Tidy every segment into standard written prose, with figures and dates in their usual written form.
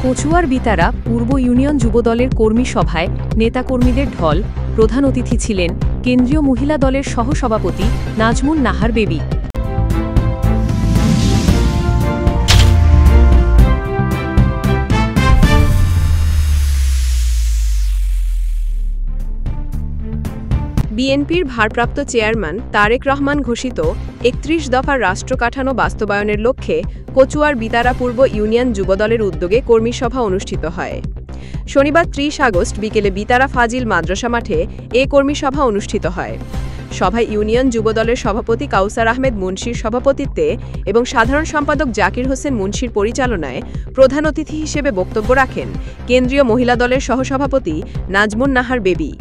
কচুয়ার বিতারা পূর্ব union যুবদলের কর্মী সভায় নেতাকর্মীদের ঢল। প্রধান অতিথি ছিলেন কেন্দ্রীয় মহিলা দলের সহসভাপতি নাজমুন নাহার বেবি। বিএনপির ভারপ্রাপ্ত চেয়ারম্যান তারেক রহমান ঘোষিত ৩১ দফার রাষ্ট্রকাঠামো বাস্তবায়নের লক্ষ্যে কচুয়ার বিতারা পূর্ব ইউনিয়ন যুবদলের উদ্যোগে কর্মী সভা অনুষ্ঠিত হয়। শনিবার ৩০ আগস্ট বিকেলে বিতারা ফাজিল মাদ্রাসা মাঠে এ কর্মী সভা অনুষ্ঠিত হয়। সভায় ইউনিয়ন যুবদলের সভাপতি কাউসার আহমেদ মুন্সির সভাপতিত্বে এবং সাধারণ সম্পাদক জাকির হোসেন মুন্সির পরিচালনায় প্রধান অতিথি হিসেবে বক্তব্য রাখেন কেন্দ্রীয় মহিলা দলের সহসভাপতি নাজমুন নাহার বেবি।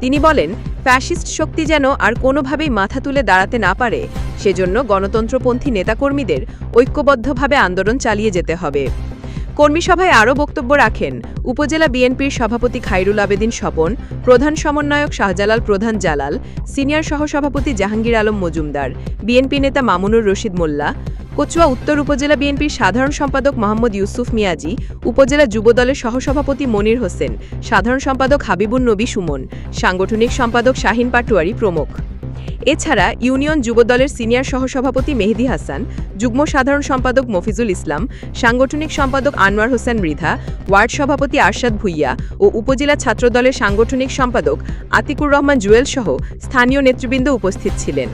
তিনি বলেন, ফ্যাসিস্ট শক্তি যেন আর কোনোভাবেই মাথা তুলে দাঁড়াতে না পারে, সেজন্য গণতন্ত্রপন্থী নেতাকর্মীদের ঐক্যবদ্ধভাবে আন্দোলন চালিয়ে যেতে হবে। কর্মী সভায় আরও বক্তব্য রাখেন উপজেলা বিএনপির সভাপতি খায়রুল আবেদিন স্বপন, প্রধান সমন্বয়ক শাহজালাল প্রধান জালাল, সিনিয়র সহসভাপতি জাহাঙ্গীর আলম মজুমদার, বিএনপি নেতা মামুনুর রশিদ মোল্লা, কচুয়া উত্তর উপজেলা বিএনপির সাধারণ সম্পাদক মোহাম্মদ ইউসুফ মিয়াজি, উপজেলা যুবদলের সহসভাপতি মনির হোসেন, সাধারণ সম্পাদক হাবিবুন নবী সুমন, সাংগঠনিক সম্পাদক শাহিন পাটোয়ারি প্রমুখ। এছাড়া ইউনিয়ন যুবদলের সিনিয়র সহসভাপতি মেহেদি হাসান, যুগ্ম সাধারণ সম্পাদক মফিজুল ইসলাম, সাংগঠনিক সম্পাদক আনোয়ার হোসেন মৃধা, ওয়ার্ড সভাপতি আরশাদ ভুইয়া ও উপজেলা ছাত্রদলের সাংগঠনিক সম্পাদক আতিকুর রহমান জুয়েল সহ স্থানীয় নেতৃবৃন্দ উপস্থিত ছিলেন।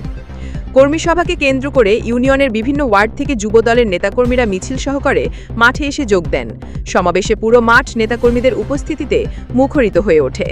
কর্মী সভাকে কেন্দ্র করে ইউনিয়নের বিভিন্ন ওয়ার্ড থেকে যুবদলের নেতাকর্মীরা মিছিল সহকারে মাঠে এসে যোগ দেন। সমাবেশে পুরো মাঠ নেতাকর্মীদের উপস্থিতিতে মুখরিত হয়ে ওঠে।